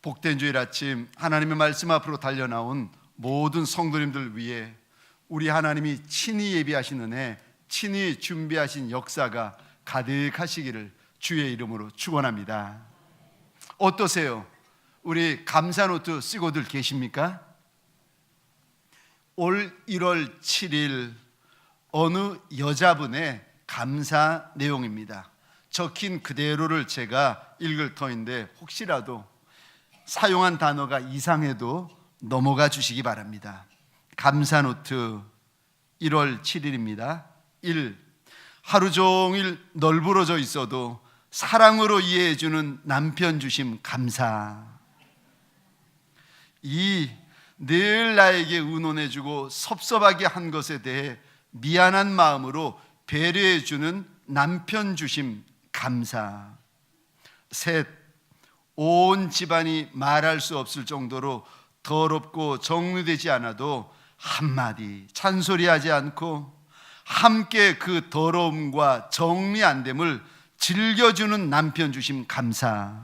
복된 주일 아침 하나님의 말씀 앞으로 달려나온 모든 성도님들 위해 우리 하나님이 친히 예비하신 은혜, 친히 준비하신 역사가 가득하시기를 주의 이름으로 축원합니다. 어떠세요? 우리 감사 노트 쓰고들 계십니까? 올 1월 7일 어느 여자분의 감사 내용입니다. 적힌 그대로를 제가 읽을 터인데 혹시라도 사용한 단어가 이상해도 넘어가 주시기 바랍니다. 감사 노트 1월 7일입니다. 1. 하루 종일 널브러져 있어도 사랑으로 이해해주는 남편 주심 감사. 2. 늘 나에게 의논해주고 섭섭하게 한 것에 대해 미안한 마음으로 배려해주는 남편 주심 감사. 3. 온 집안이 말할 수 없을 정도로 더럽고 정리되지 않아도 한마디 잔소리하지 않고 함께 그 더러움과 정리 안됨을 즐겨주는 남편 주심 감사.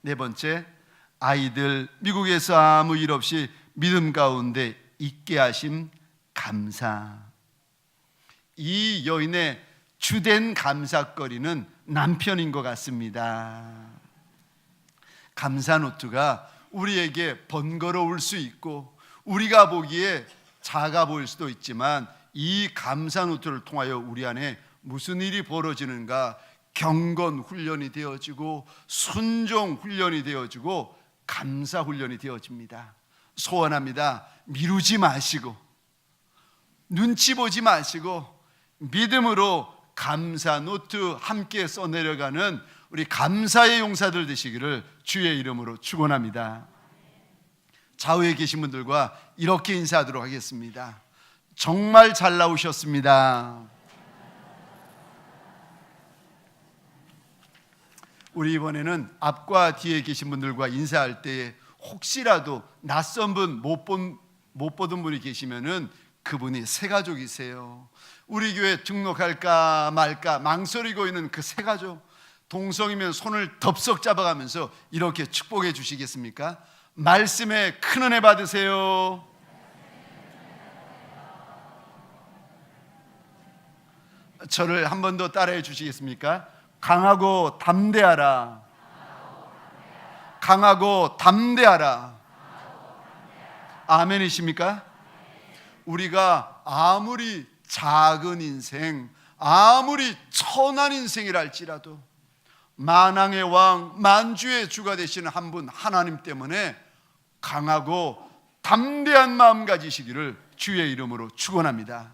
4번째, 아이들 미국에서 아무 일 없이 믿음 가운데 있게 하심 감사. 이 여인의 주된 감사거리는 남편인 것 같습니다. 감사 노트가 우리에게 번거로울 수 있고 우리가 보기에 작아 보일 수도 있지만 이 감사 노트를 통하여 우리 안에 무슨 일이 벌어지는가 경건 훈련이 되어지고 순종 훈련이 되어지고 감사 훈련이 되어집니다. 소원합니다. 미루지 마시고 눈치 보지 마시고 믿음으로 감사 노트 함께 써내려가는 우리 감사의 용사들 되시기를 주의 이름으로 축원합니다. 좌우에 계신 분들과 이렇게 인사하도록 하겠습니다. 정말 잘 나오셨습니다. 우리 이번에는 앞과 뒤에 계신 분들과 인사할 때 혹시라도 낯선 분 못 보던 분이 계시면은 그분이 새가족이세요. 우리 교회 등록할까 말까 망설이고 있는 그 새가족, 동성이면 손을 덥석 잡아가면서 이렇게 축복해 주시겠습니까? 말씀에 큰 은혜 받으세요. 저를 한 번 더 따라해 주시겠습니까? 강하고 담대하라. 강하고 담대하라. 아멘이십니까? 우리가 아무리 작은 인생, 아무리 천한 인생이라 할지라도 만왕의 왕, 만주의 주가 되시는 한 분 하나님 때문에 강하고 담대한 마음 가지시기를 주의 이름으로 축원합니다.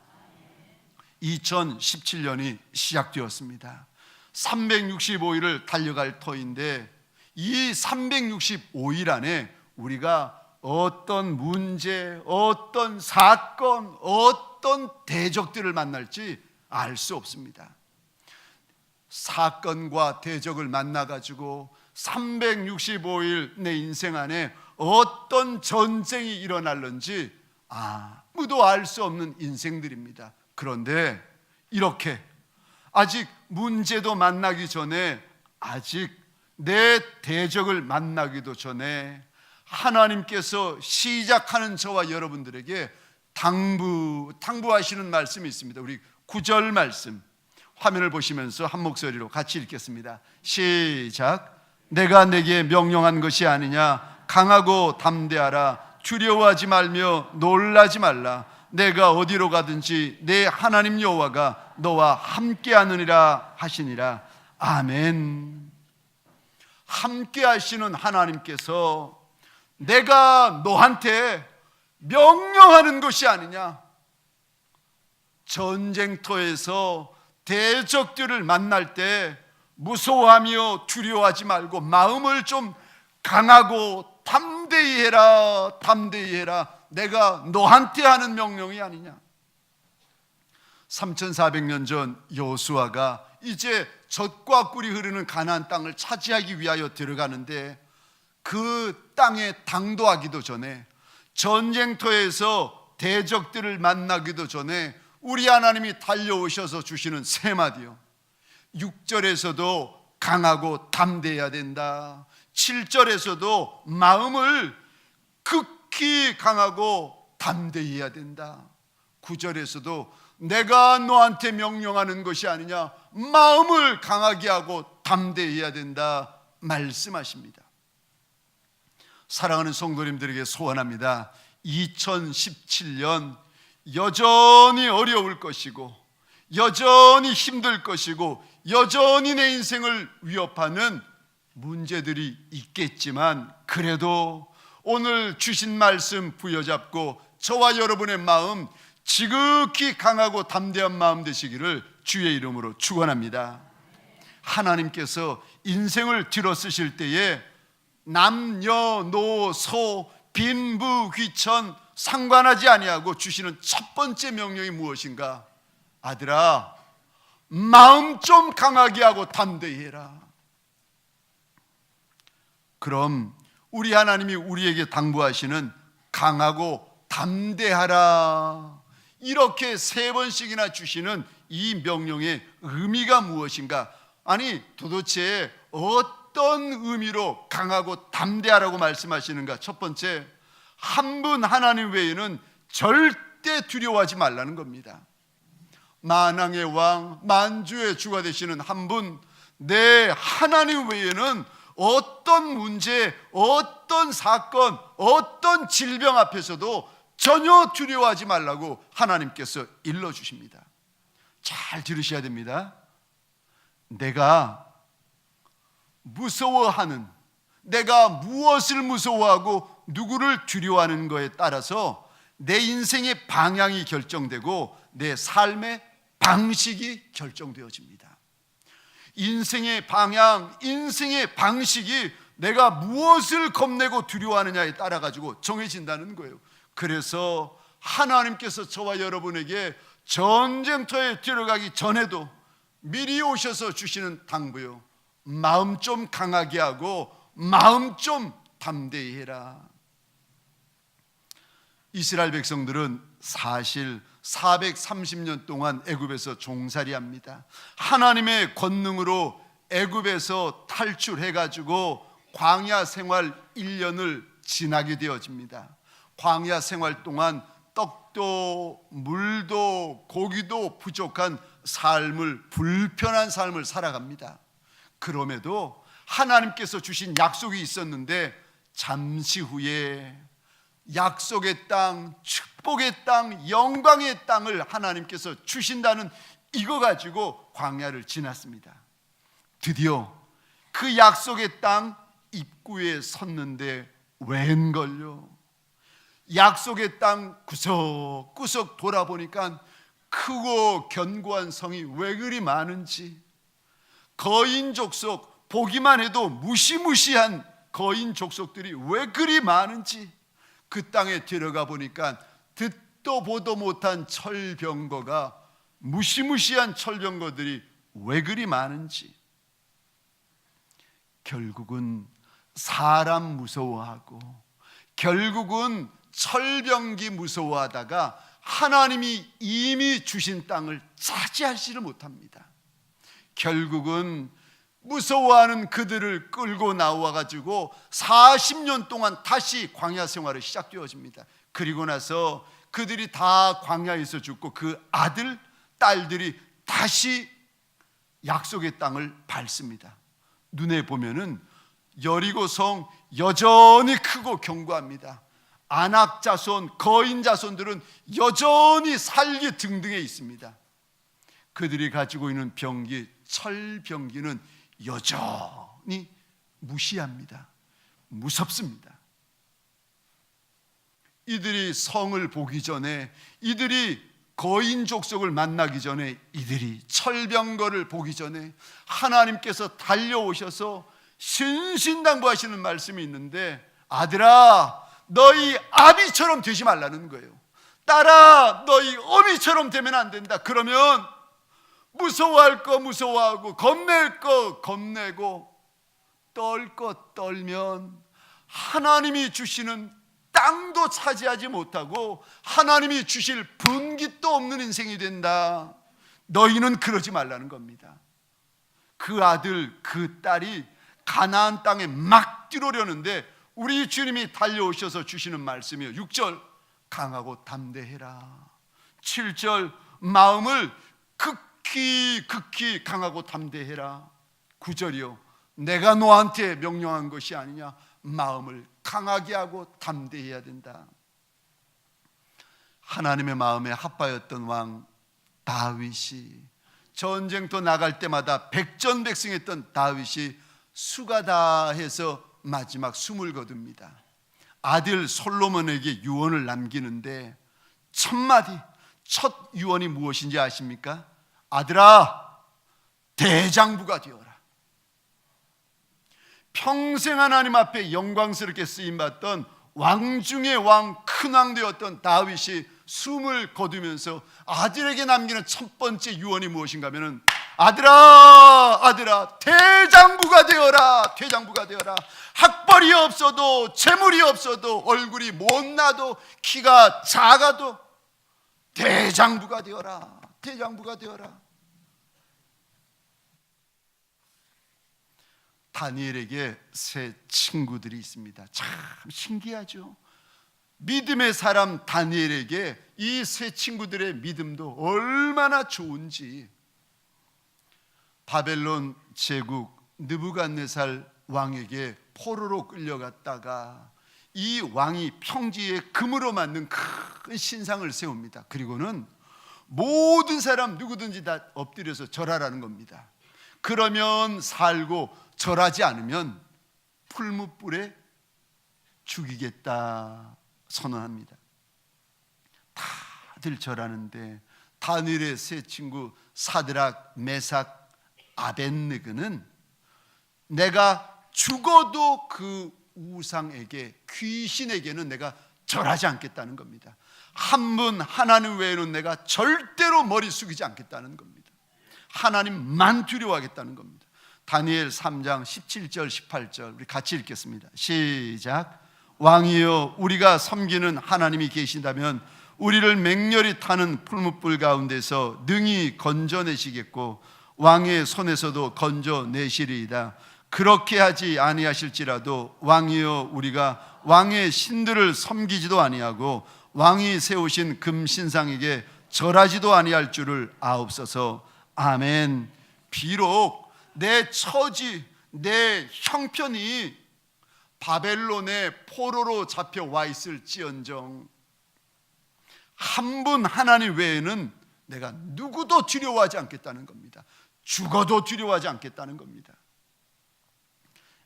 2017년이 시작되었습니다. 365일을 달려갈 터인데 이 365일 안에 우리가 어떤 문제, 어떤 사건, 어떤 대적들을 만날지 알 수 없습니다. 사건과 대적을 만나가지고 365일 내 인생 안에 어떤 전쟁이 일어날는지 아무도 알 수 없는 인생들입니다. 그런데 이렇게 아직 문제도 만나기 전에, 아직 내 대적을 만나기도 전에 하나님께서 시작하는 저와 여러분들에게 당부하시는 말씀이 있습니다. 우리 9절 말씀 화면을 보시면서 한 목소리로 같이 읽겠습니다. 시작. 내가 내게 명령한 것이 아니냐. 강하고 담대하라. 두려워하지 말며 놀라지 말라. 내가 어디로 가든지 내 하나님 여호와가 너와 함께 하느니라 하시니라. 아멘. 함께 하시는 하나님께서 내가 너한테 명령하는 것이 아니냐. 전쟁터에서 대적들을 만날 때 무서워하며 두려워하지 말고 마음을 좀 강하고 담대히 해라. 담대히 해라. 내가 너한테 하는 명령이 아니냐. 3400년 전 여호수아가 이제 젖과 꿀이 흐르는 가나안 땅을 차지하기 위하여 들어가는데 그 땅에 당도하기도 전에, 전쟁터에서 대적들을 만나기도 전에 우리 하나님이 달려오셔서 주시는 세 마디요. 6절에서도 강하고 담대해야 된다. 7절에서도 마음을 극히 강하고 담대히 해야 된다. 9절에서도 내가 너한테 명령하는 것이 아니냐, 마음을 강하게 하고 담대히 해야 된다 말씀하십니다. 사랑하는 성도님들에게 소원합니다. 2017년 여전히 어려울 것이고, 여전히 힘들 것이고, 여전히 내 인생을 위협하는 문제들이 있겠지만, 그래도 오늘 주신 말씀 부여잡고 저와 여러분의 마음 지극히 강하고 담대한 마음 되시기를 주의 이름으로 축원합니다. 하나님께서 인생을 들어 쓰실 때에 남녀노소 빈부귀천 상관하지 아니하고 주시는 첫 번째 명령이 무엇인가? 아들아, 마음 좀 강하게 하고 담대히 해라. 그럼 우리 하나님이 우리에게 당부하시는 강하고 담대하라, 이렇게 3번씩이나 주시는 이 명령의 의미가 무엇인가? 아니, 도대체 어떤 의미로 강하고 담대하라고 말씀하시는가? 첫 번째, 한 분 하나님 외에는 절대 두려워하지 말라는 겁니다. 만왕의 왕, 만주의 주가 되시는 한 분, 내 하나님 외에는 어떤 문제, 어떤 사건, 어떤 질병 앞에서도 전혀 두려워하지 말라고 하나님께서 일러주십니다. 잘 들으셔야 됩니다. 내가 무서워하는, 내가 무엇을 무서워하고 누구를 두려워하는 것에 따라서 내 인생의 방향이 결정되고 내 삶의 방식이 결정되어집니다. 인생의 방향, 인생의 방식이 내가 무엇을 겁내고 두려워하느냐에 따라 가지고 정해진다는 거예요. 그래서 하나님께서 저와 여러분에게 전쟁터에 들어가기 전에도 미리 오셔서 주시는 당부요, 마음 좀 강하게 하고 마음 좀 담대히 해라. 이스라엘 백성들은 사실 430년 동안 애굽에서 종살이합니다. 하나님의 권능으로 애굽에서 탈출해가지고 광야 생활 1년을 지나게 되어집니다. 광야 생활 동안 떡도 물도 고기도 부족한 삶을, 불편한 삶을 살아갑니다. 그럼에도 하나님께서 주신 약속이 있었는데 잠시 후에 약속의 땅, 축복의 땅, 영광의 땅을 하나님께서 주신다는 이거 가지고 광야를 지났습니다. 드디어 그 약속의 땅 입구에 섰는데 웬걸요, 약속의 땅 구석구석 돌아보니까 크고 견고한 성이 왜 그리 많은지, 거인 족속, 보기만 해도 무시무시한 거인 족속들이 왜 그리 많은지, 그 땅에 들어가 보니까 듣도 보도 못한 철병거가, 무시무시한 철병거들이 왜 그리 많은지, 결국은 사람 무서워하고 결국은 철병기 무서워하다가 하나님이 이미 주신 땅을 차지하지를 못합니다. 결국은 무서워하는 그들을 끌고 나와가지고 40년 동안 다시 광야 생활이 시작되어집니다. 그리고 나서 그들이 다 광야에서 죽고 그 아들, 딸들이 다시 약속의 땅을 밟습니다. 눈에 보면은 여리고성 여전히 크고 견고합니다. 아낙 자손, 거인 자손들은 여전히 살기 등등해 있습니다. 그들이 가지고 있는 병기, 철병기는 여전히 무시합니다. 무섭습니다. 이들이 성을 보기 전에, 이들이 거인 족속을 만나기 전에, 이들이 철병거를 보기 전에 하나님께서 달려오셔서 신신당부하시는 말씀이 있는데, 아들아, 너희 아비처럼 되지 말라는 거예요. 딸아, 너희 어미처럼 되면 안 된다. 그러면 무서워할 거 무서워하고 겁낼 거 겁내고 떨 거 떨면 하나님이 주시는 땅도 차지하지 못하고 하나님이 주실 분깃도 없는 인생이 된다. 너희는 그러지 말라는 겁니다. 그 아들, 그 딸이 가나안 땅에 막 들어오려는데 우리 주님이 달려오셔서 주시는 말씀이요, 6절 강하고 담대해라. 7절 마음을 극히 강하고 담대해라. 9절이요 내가 너한테 명령한 것이 아니냐. 마음을 강하게 하고 담대해야 된다. 하나님의 마음에 합하였던 왕 다윗이, 전쟁터 나갈 때마다 백전백승했던 다윗이 수가 다해서 마지막 숨을 거둡니다. 아들 솔로몬에게 유언을 남기는데 첫 마디, 첫 유언이 무엇인지 아십니까? 아들아, 대장부가 되어라. 평생 하나님 앞에 영광스럽게 쓰임받던 왕 중의 왕, 큰 왕 되었던 다윗이 숨을 거두면서 아들에게 남기는 첫 번째 유언이 무엇인가 하면은 아들아 대장부가 되어라. 대장부가 되어라. 학벌이 없어도 재물이 없어도 얼굴이 못나도 키가 작아도 대장부가 되어라. 대장부가 되어라. 다니엘에게 세 친구들이 있습니다. 참 신기하죠. 믿음의 사람 다니엘에게 이 세 친구들의 믿음도 얼마나 좋은지. 바벨론 제국 느부갓네살 왕에게 포로로 끌려갔다가 이 왕이 평지에 금으로 만든 큰 신상을 세웁니다. 그리고는 모든 사람 누구든지 다 엎드려서 절하라는 겁니다. 그러면 살고 절하지 않으면 풀무불에 죽이겠다 선언합니다. 다들 절하는데 다니엘의 세 친구 사드락, 메삭, 아벳느고는 내가 죽어도 그 우상에게, 귀신에게는 내가 절하지 않겠다는 겁니다. 한 분 하나님 외에는 내가 절대로 머리 숙이지 않겠다는 겁니다. 하나님만 두려워하겠다는 겁니다. 다니엘 3장 17절 18절 우리 같이 읽겠습니다. 시작. 왕이여, 우리가 섬기는 하나님이 계신다면 우리를 맹렬히 타는 풀무불 가운데서 능히 건져내시겠고 왕의 손에서도 건져내시리이다. 그렇게 하지 아니하실지라도 왕이여, 우리가 왕의 신들을 섬기지도 아니하고 왕이 세우신 금신상에게 절하지도 아니할 줄을 아옵소서. 아멘. 비록 내 처지, 내 형편이 바벨론의 포로로 잡혀와 있을지언정 한 분 하나님 외에는 내가 누구도 두려워하지 않겠다는 겁니다. 죽어도 두려워하지 않겠다는 겁니다.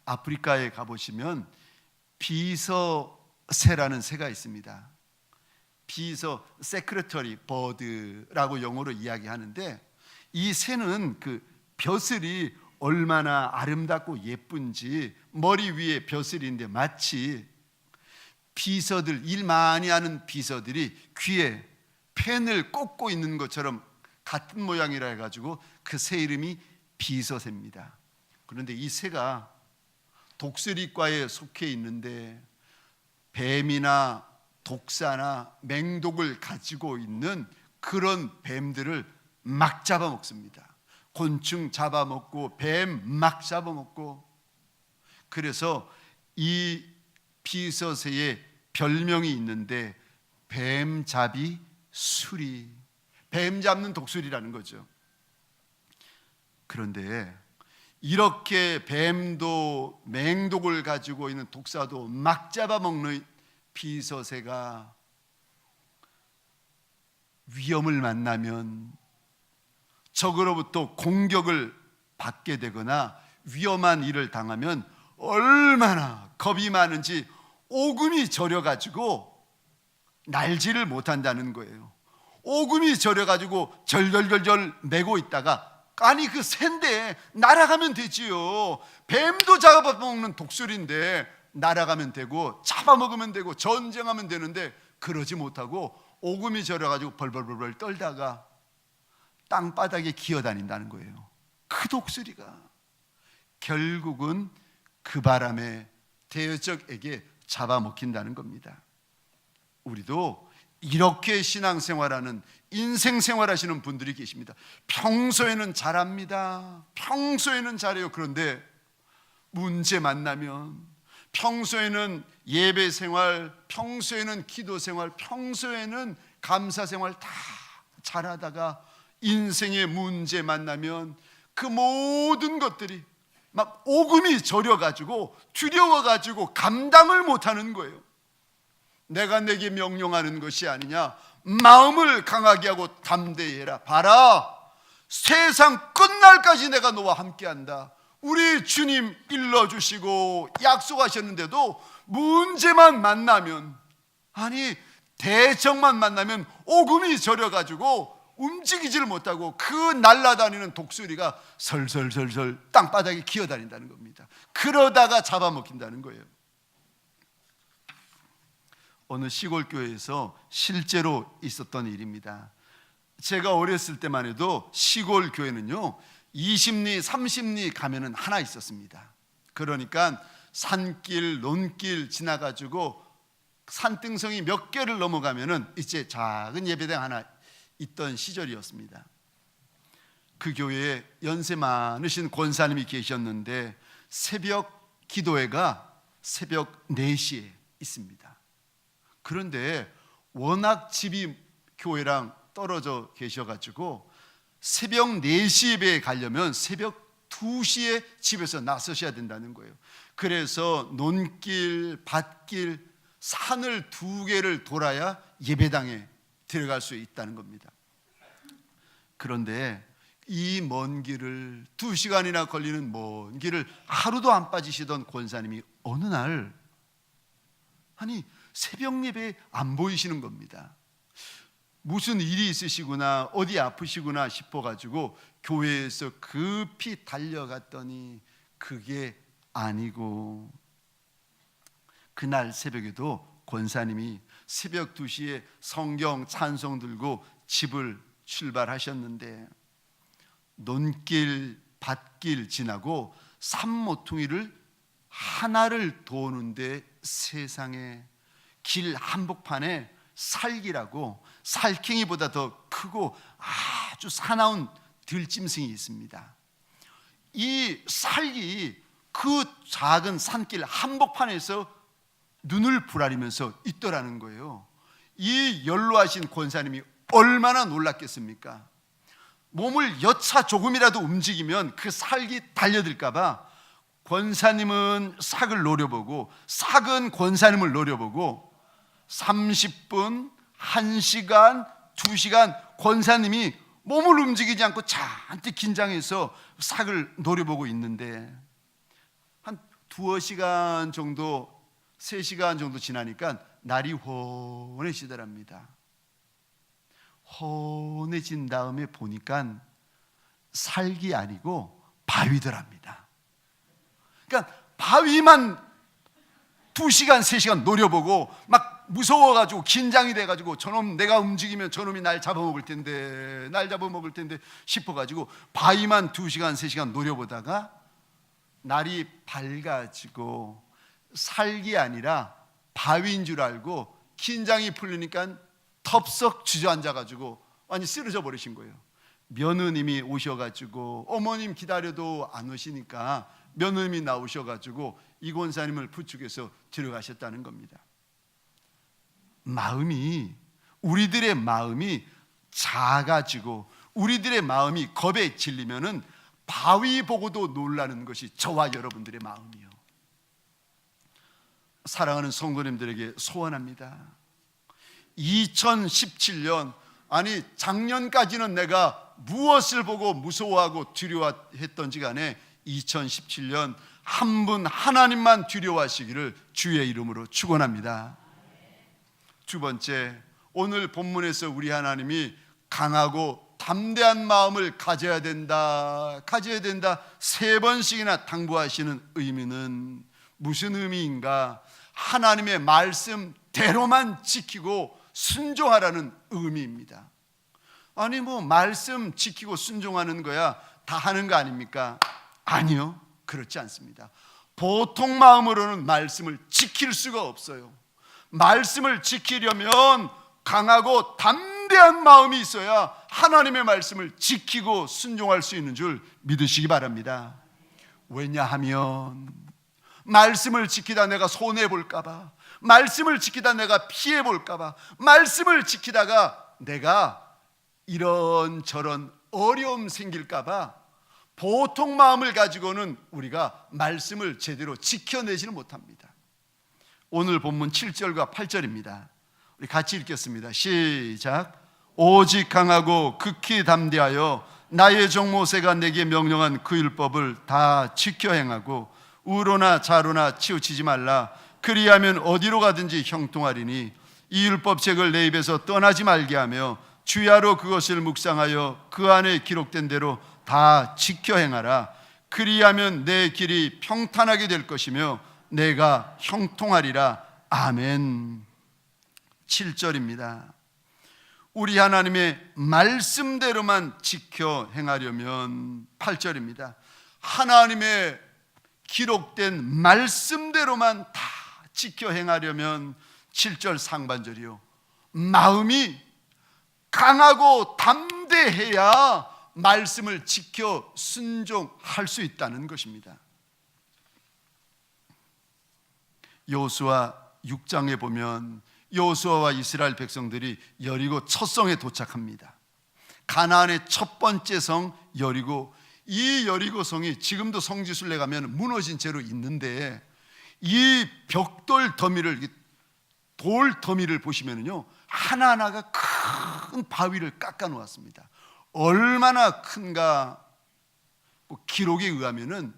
아프리카에 가보시면 비서새라는 새가 있습니다. 비서, 세크레터리 버드라고 영어로 이야기하는데 이 새는 그 벼슬이 얼마나 아름답고 예쁜지 머리 위에 벼슬인데 마치 비서들, 일 많이 하는 비서들이 귀에 펜을 꽂고 있는 것처럼 같은 모양이라 해가지고 그 새 이름이 비서새입니다. 그런데 이 새가 독수리과에 속해 있는데 뱀이나 독사나 맹독을 가지고 있는 그런 뱀들을 막 잡아먹습니다. 곤충 잡아먹고 뱀 막 잡아먹고. 그래서 이 비서새의 별명이 있는데 뱀잡이 수리, 뱀 잡는 독수리라는 거죠. 그런데 이렇게 뱀도 맹독을 가지고 있는 독사도 막 잡아먹는 비서새가 위험을 만나면, 적으로부터 공격을 받게 되거나 위험한 일을 당하면 얼마나 겁이 많은지 오금이 저려가지고 날지를 못한다는 거예요. 오금이 저려가지고 절절절절 매고 있다가 아니 그 샌데 날아가면 되지요. 뱀도 잡아먹는 독수리인데 날아가면 되고 잡아먹으면 되고 전쟁하면 되는데 그러지 못하고 오금이 저려가지고 벌벌벌 떨다가 땅바닥에 기어다닌다는 거예요. 그 독수리가 결국은 그 바람에 대적에게 잡아먹힌다는 겁니다. 우리도 이렇게 신앙생활하는, 인생생활하시는 분들이 계십니다. 평소에는 잘합니다. 평소에는 잘해요. 그런데 문제 만나면, 평소에는 예배 생활, 평소에는 기도 생활, 평소에는 감사 생활 다 잘하다가 인생의 문제 만나면 그 모든 것들이 막 오금이 저려가지고 두려워가지고 감당을 못하는 거예요. 내가 내게 명령하는 것이 아니냐, 마음을 강하게 하고 담대히 해라. 봐라, 세상 끝날까지 내가 너와 함께한다. 우리 주님 일러주시고 약속하셨는데도 문제만 만나면, 아니 대적만 만나면 오금이 저려가지고 움직이지를 못하고 그 날아다니는 독수리가 설설설설 땅바닥에 기어다닌다는 겁니다. 그러다가 잡아먹힌다는 거예요. 어느 시골 교회에서 실제로 있었던 일입니다. 제가 어렸을 때만 해도 시골 교회는요 20리 30리 가면은 하나 있었습니다. 그러니까 산길 논길 지나가지고 산등성이 몇 개를 넘어가면은 이제 작은 예배당 하나 있던 시절이었습니다. 그 교회에 연세 많으신 권사님이 계셨는데 새벽 기도회가 새벽 4시에 있습니다. 그런데 워낙 집이 교회랑 떨어져 계셔가지고 새벽 4시 예배에 가려면 새벽 2시에 집에서 나서셔야 된다는 거예요. 그래서 논길, 밭길, 산을 2개를 돌아야 예배당에 들어갈 수 있다는 겁니다. 그런데 이 먼 길을 2시간이나 걸리는 먼 길을 하루도 안 빠지시던 권사님이 어느 날 아니 새벽 예배에 안 보이시는 겁니다. 무슨 일이 있으시구나, 어디 아프시구나 싶어가지고 교회에서 급히 달려갔더니 그게 아니고, 그날 새벽에도 권사님이 새벽 2시에 성경 찬송 들고 집을 출발하셨는데 논길 밭길 지나고 산모퉁이를 하나를 도는데 세상에 길 한복판에 살기라고 살쾡이보다 더 크고 아주 사나운 들짐승이 있습니다. 이 살기 그 작은 산길 한복판에서 눈을 부라리면서 있더라는 거예요. 이 연로하신 권사님이 얼마나 놀랐겠습니까? 몸을 여차 조금이라도 움직이면 그 살기 달려들까 봐 권사님은 삭을 노려보고 삭은 권사님을 노려보고 30분, 1시간, 2시간 권사님이 몸을 움직이지 않고 잔뜩 긴장해서 삭을 노려보고 있는데 한 2시간 정도, 3시간 정도 지나니까 날이 훤해지더랍니다. 훤해진 다음에 보니까 살기 아니고 바위더랍니다. 그러니까 바위만 2시간, 3시간 노려보고 막 무서워가지고 긴장이 돼가지고 저놈 내가 움직이면 저놈이 날 잡아먹을 텐데 싶어가지고 바위만 2시간, 3시간 노려보다가 날이 밝아지고 살기 아니라 바위인 줄 알고 긴장이 풀리니까 덥석 주저앉아가지고 완전히 쓰러져 버리신 거예요. 며느님이 오셔가지고 어머님 기다려도 안 오시니까 며느님이 나오셔가지고 이 권사님을 부축해서 들어가셨다는 겁니다. 우리들의 마음이 작아지고 우리들의 마음이 겁에 질리면은 바위 보고도 놀라는 것이 저와 여러분들의 마음이요. 사랑하는 성도님들에게 소원합니다. 2017년, 아니 작년까지는 내가 무엇을 보고 무서워하고 두려워했던지 간에 2017년 한 분 하나님만 두려워하시기를 주의 이름으로 축원합니다. 두 번째, 오늘 본문에서 우리 하나님이 강하고 담대한 마음을 가져야 된다 3번씩이나 당부하시는 의미는 무슨 의미인가? 하나님의 말씀대로만 지키고 순종하라는 의미입니다. 아니 말씀 지키고 순종하는 거야 다 하는 거 아닙니까? 아니요, 그렇지 않습니다. 보통 마음으로는 말씀을 지킬 수가 없어요. 말씀을 지키려면 강하고 담대한 마음이 있어야 하나님의 말씀을 지키고 순종할 수 있는 줄 믿으시기 바랍니다. 왜냐하면 말씀을 지키다 내가 손해볼까봐, 말씀을 지키다 내가 피해볼까봐, 말씀을 지키다가 내가 이런저런 어려움 생길까봐 보통 마음을 가지고는 우리가 말씀을 제대로 지켜내지는 못합니다. 오늘 본문 7절과 8절입니다. 우리 같이 읽겠습니다. 시작. 오직 강하고 극히 담대하여 나의 종 모세가 내게 명령한 그 율법을 다 지켜 행하고 우로나 좌로나 치우치지 말라. 그리하면 어디로 가든지 형통하리니 이 율법책을 내 입에서 떠나지 말게 하며 주야로 그것을 묵상하여 그 안에 기록된 대로 다 지켜 행하라. 그리하면 내 길이 평탄하게 될 것이며 내가 형통하리라. 아멘. 7절입니다. 우리 하나님의 말씀대로만 지켜 행하려면 8절입니다. 하나님의 기록된 말씀대로만 다 지켜 행하려면 7절 상반절이요, 마음이 강하고 담대해야 말씀을 지켜 순종할 수 있다는 것입니다. 여호수아 6장에 보면 여호수아와 이스라엘 백성들이 여리고 첫 성에 도착합니다. 가나안의 첫 번째 성 여리고, 이 여리고 성이 지금도 성지순례 가면 무너진 채로 있는데, 이 벽돌 더미를, 돌 더미를 보시면요, 하나하나가 큰 바위를 깎아 놓았습니다. 얼마나 큰가, 기록에 의하면은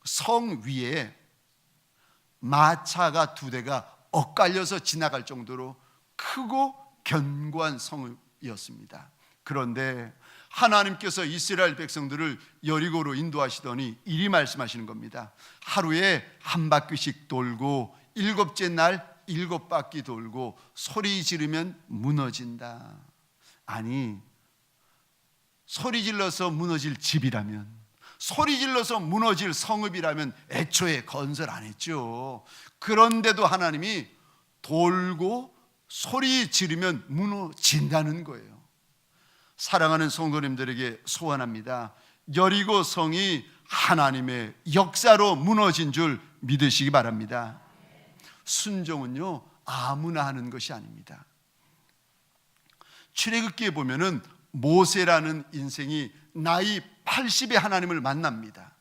성 위에 마차가 2대가 엇갈려서 지나갈 정도로 크고 견고한 성이었습니다. 그런데 하나님께서 이스라엘 백성들을 여리고로 인도하시더니 이리 말씀하시는 겁니다. 하루에 한 바퀴씩 돌고 7째 날 7바퀴 돌고 소리 지르면 무너진다. 아니, 소리 질러서 무너질 집이라면, 소리 질러서 무너질 성읍이라면 애초에 건설 안 했죠. 그런데도 하나님이 돌고 소리 지르면 무너진다는 거예요. 사랑하는 성도님들에게 소원합니다. 여리고 성이 하나님의 역사로 무너진 줄 믿으시기 바랍니다. 순종은요, 아무나 하는 것이 아닙니다. 출애굽기에 보면은 모세라는 인생이 나이 80에 하나님을 만납니다.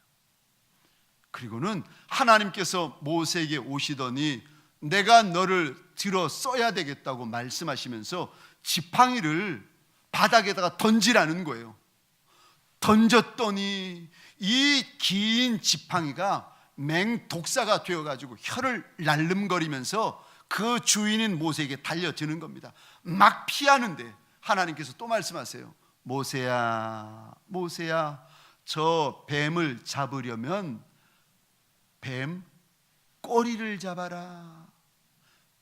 그리고는 하나님께서 모세에게 오시더니 내가 너를 들어 써야 되겠다고 말씀하시면서 지팡이를 바닥에다가 던지라는 거예요. 던졌더니 이 긴 지팡이가 맹독사가 되어가지고 혀를 날름거리면서 그 주인인 모세에게 달려드는 겁니다. 막 피하는데 하나님께서 또 말씀하세요. 모세야, 모세야, 저 뱀을 잡으려면 뱀 꼬리를 잡아라.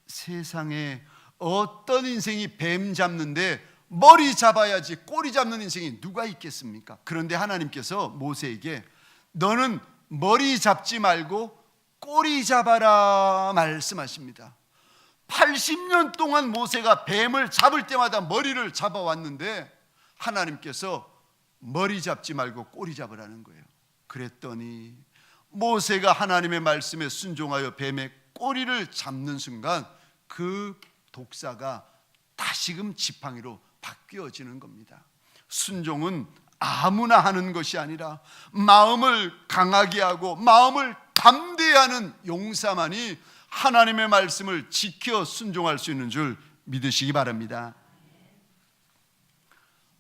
세상에 어떤 인생이 뱀 잡는데 머리 잡아야지 꼬리 잡는 인생이 누가 있겠습니까? 그런데 하나님께서 모세에게 너는 머리 잡지 말고 꼬리 잡아라 말씀하십니다. 80년 동안 모세가 뱀을 잡을 때마다 머리를 잡아왔는데 하나님께서 머리 잡지 말고 꼬리 잡으라는 거예요. 그랬더니 모세가 하나님의 말씀에 순종하여 뱀의 꼬리를 잡는 순간 그 독사가 다시금 지팡이로 바뀌어지는 겁니다. 순종은 아무나 하는 것이 아니라 마음을 강하게 하고 마음을 담대히 하는 용사만이 하나님의 말씀을 지켜 순종할 수 있는 줄 믿으시기 바랍니다.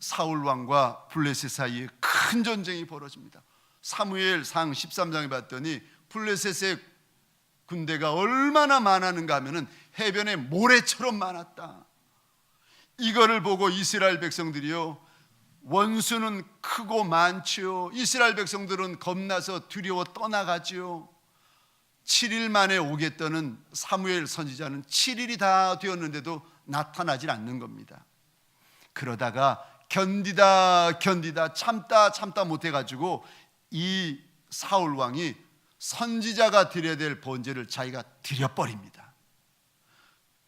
사울 왕과 블레셋 사이에 큰 전쟁이 벌어집니다. 사무엘상 13장에 봤더니 블레셋의 군대가 얼마나 많았는가 하면은 해변에 모래처럼 많았다. 이거를 보고 이스라엘 백성들이요, 원수는 크고 많지요. 이스라엘 백성들은 겁나서 두려워 떠나가지요. 7일 만에 오겠다는 사무엘 선지자는 7일이 다 되었는데도 나타나질 않는 겁니다. 그러다가 견디다 참다 못해가지고 이 사울 왕이 선지자가 드려야 될 번제를 자기가 드려버립니다.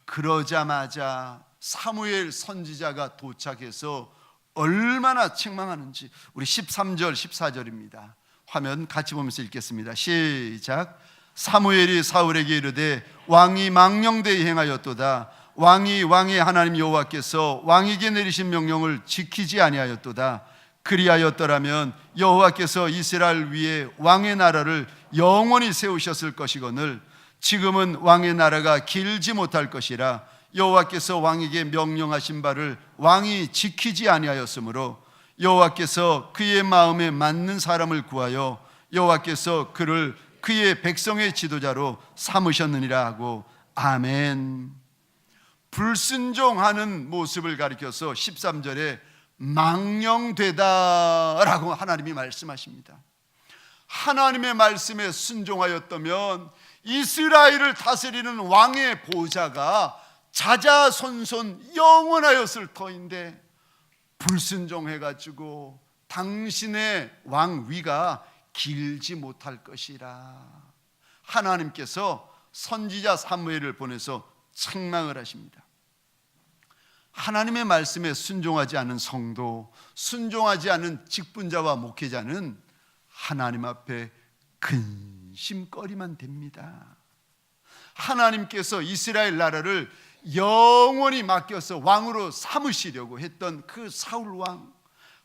그러자마자 사무엘 선지자가 도착해서 얼마나 책망하는지 우리 13절 14절입니다. 화면 같이 보면서 읽겠습니다. 시작. 사무엘이 사울에게 이르되 왕이 망령되이 행하였도다. 왕이 왕의 하나님 여호와께서 왕에게 내리신 명령을 지키지 아니하였도다. 그리하였더라면 여호와께서 이스라엘 위에 왕의 나라를 영원히 세우셨을 것이거늘 지금은 왕의 나라가 길지 못할 것이라. 여호와께서 왕에게 명령하신 바를 왕이 지키지 아니하였으므로 여호와께서 그의 마음에 맞는 사람을 구하여 여호와께서 그를 그의 백성의 지도자로 삼으셨느니라 하고 아멘. 불순종하는 모습을 가리켜서 13절에 망령되다라고 하나님이 말씀하십니다. 하나님의 말씀에 순종하였다면 이스라엘을 다스리는 왕의 보좌가 자자손손 영원하였을 터인데 불순종해가지고 당신의 왕위가 길지 못할 것이라. 하나님께서 선지자 사무엘을 보내서 책망을 하십니다. 하나님의 말씀에 순종하지 않은 성도, 순종하지 않은 직분자와 목회자는 하나님 앞에 근심거리만 됩니다. 하나님께서 이스라엘 나라를 영원히 맡겨서 왕으로 삼으시려고 했던 그 사울 왕,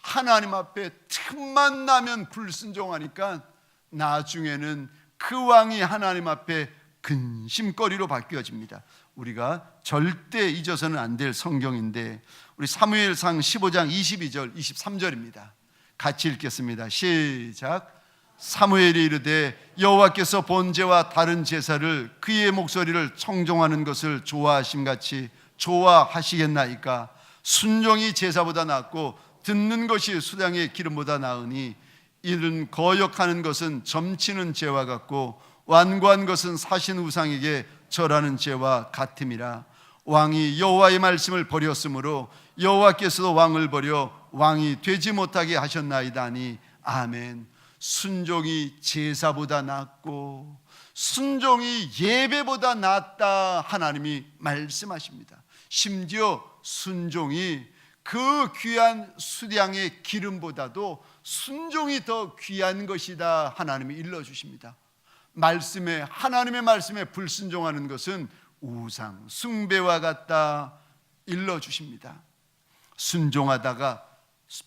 하나님 앞에 틈만 나면 불순종하니까 나중에는 그 왕이 하나님 앞에 근심거리로 바뀌어집니다. 우리가 절대 잊어서는 안 될 성경인데 우리 사무엘상 15장 22절 23절입니다. 같이 읽겠습니다. 시작. 사무엘이 이르되 여호와께서 번제와 다른 제사를 그의 목소리를 청종하는 것을 좋아하심같이 좋아하시겠나이까. 순종이 제사보다 낫고 듣는 것이 수량의 기름보다 나으니 이는 거역하는 것은 점치는 죄와 같고 완고한 것은 사신 우상에게 절하는 죄와 같음이라. 왕이 여호와의 말씀을 버렸으므로 여호와께서도 왕을 버려 왕이 되지 못하게 하셨나이다니 아멘. 순종이 제사보다 낫고 순종이 예배보다 낫다 하나님이 말씀하십니다. 심지어 순종이 그 귀한 수량의 기름보다도 순종이 더 귀한 것이다 하나님이 일러주십니다. 말씀에, 하나님의 말씀에 불순종하는 것은 우상 숭배와 같다 일러주십니다. 순종하다가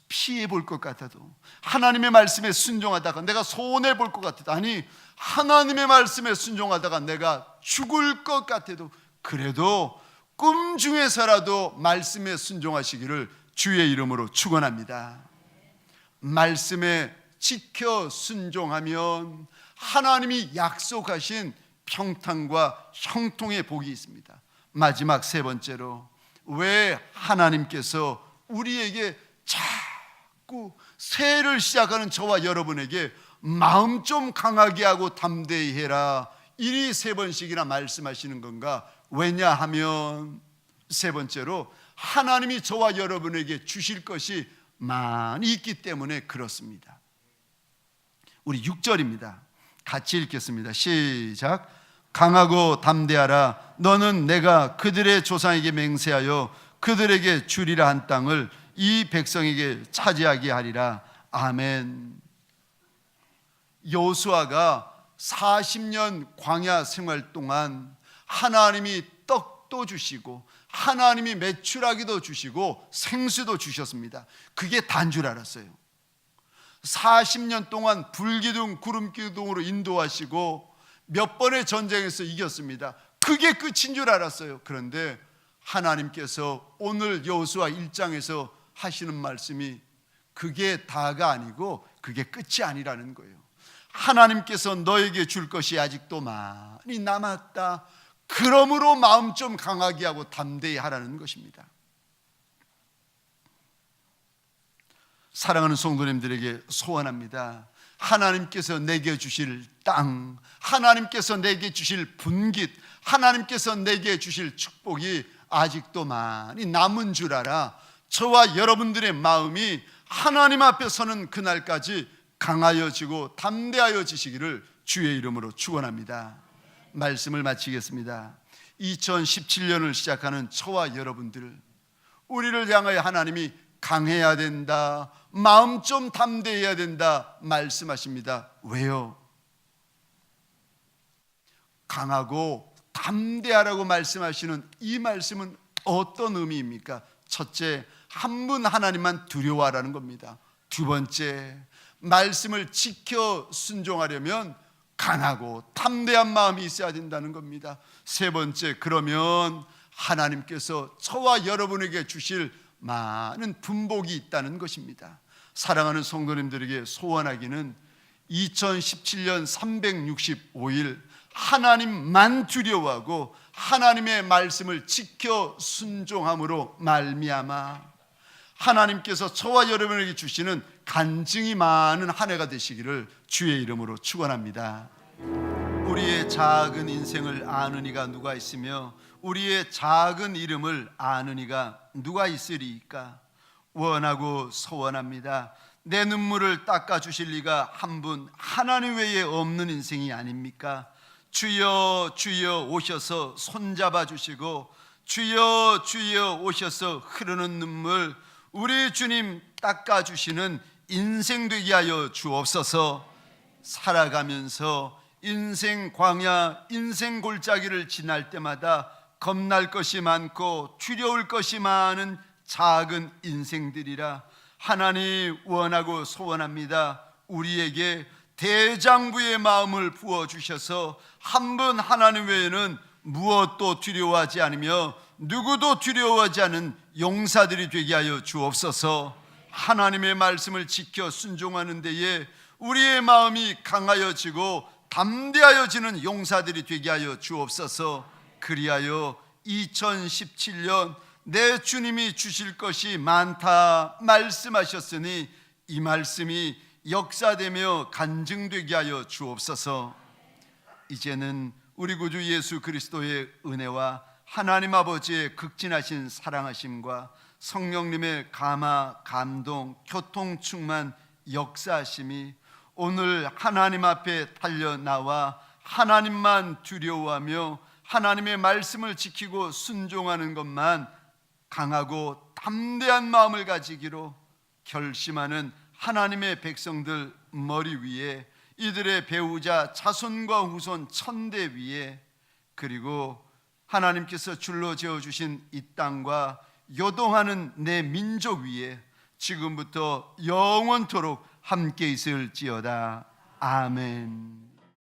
피해 볼 것 같아도, 하나님의 말씀에 순종하다가 내가 손해 볼 것 같아도, 아니 하나님의 말씀에 순종하다가 내가 죽을 것 같아도, 그래도 꿈 중에서라도 말씀에 순종하시기를 주의 이름으로 축원합니다. 말씀에 지켜 순종하면 하나님이 약속하신 평탄과 형통의 복이 있습니다. 마지막 세 번째로, 왜 하나님께서 우리에게 자꾸 새해를 시작하는 저와 여러분에게 마음 좀 강하게 하고 담대히 해라 이리 세 번씩이나 말씀하시는 건가? 왜냐하면 세 번째로 하나님이 저와 여러분에게 주실 것이 많이 있기 때문에 그렇습니다. 우리 6절입니다. 같이 읽겠습니다. 시작. 강하고 담대하라. 너는 내가 그들의 조상에게 맹세하여 그들에게 주리라 한 땅을 이 백성에게 차지하게 하리라. 아멘. 여호수아가 40년 광야 생활 동안 하나님이 떡도 주시고 하나님이 메추라기도 주시고 생수도 주셨습니다. 그게 다인 줄 알았어요. 40년 동안 불기둥 구름기둥으로 인도하시고 몇 번의 전쟁에서 이겼습니다. 그게 끝인 줄 알았어요. 그런데 하나님께서 오늘 여호수아 1장에서 하시는 말씀이 그게 다가 아니고 그게 끝이 아니라는 거예요. 하나님께서 너에게 줄 것이 아직도 많이 남았다. 그러므로 마음 좀 강하게 하고 담대히 하라는 것입니다. 사랑하는 성도님들에게 소원합니다. 하나님께서 내게 주실 땅, 하나님께서 내게 주실 분깃, 하나님께서 내게 주실 축복이 아직도 많이 남은 줄 알아. 저와 여러분들의 마음이 하나님 앞에 서는 그날까지 강하여지고 담대하여지시기를 주의 이름으로 축원합니다. 말씀을 마치겠습니다. 2017년을 시작하는 저와 여러분들, 우리를 향하여 하나님이 강해야 된다, 마음 좀 담대해야 된다 말씀하십니다. 왜요? 강하고 담대하라고 말씀하시는 이 말씀은 어떤 의미입니까? 첫째, 한 분 하나님만 두려워하라는 겁니다. 두 번째, 말씀을 지켜 순종하려면 강하고 담대한 마음이 있어야 된다는 겁니다. 세 번째, 그러면 하나님께서 저와 여러분에게 주실 많은 분복이 있다는 것입니다. 사랑하는 성도님들에게 소원하기는 2017년 365일 하나님만 두려워하고 하나님의 말씀을 지켜 순종함으로 말미암아 하나님께서 저와 여러분에게 주시는 간증이 많은 한 해가 되시기를 주의 이름으로 축원합니다. 우리의 작은 인생을 아는 이가 누가 있으며 우리의 작은 이름을 아는 이가 누가 있으리이까? 원하고 소원합니다. 내 눈물을 닦아주실 리가 한 분 하나님 외에 없는 인생이 아닙니까? 주여 주여 오셔서 손잡아 주시고 주여 주여 오셔서 흐르는 눈물 우리 주님 닦아주시는 인생 되게 하여 주옵소서. 살아가면서 인생 광야, 인생 골짜기를 지날 때마다 겁날 것이 많고 두려울 것이 많은 작은 인생들이라 하나님 원하고 소원합니다. 우리에게 대장부의 마음을 부어주셔서 한 분 하나님 외에는 무엇도 두려워하지 않으며 누구도 두려워하지 않은 용사들이 되게 하여 주옵소서. 하나님의 말씀을 지켜 순종하는 데에 우리의 마음이 강하여지고 담대하여지는 용사들이 되게 하여 주옵소서. 그리하여 2017년 내 주님이 주실 것이 많다 말씀하셨으니 이 말씀이 역사되며 간증되게 하여 주옵소서. 이제는 우리 구주 예수 그리스도의 은혜와 하나님 아버지의 극진하신 사랑하심과 성령님의 감화, 감동, 교통 충만 역사하심이 오늘 하나님 앞에 달려나와 하나님만 두려워하며 하나님의 말씀을 지키고 순종하는 것만 강하고 담대한 마음을 가지기로 결심하는 하나님의 백성들 머리 위에 이들의 배우자 자손과 후손 천대 위에 그리고 하나님께서 줄로 지어주신 이 땅과 요동하는 내 민족 위에 지금부터 영원토록 함께 있을지어다. 아멘.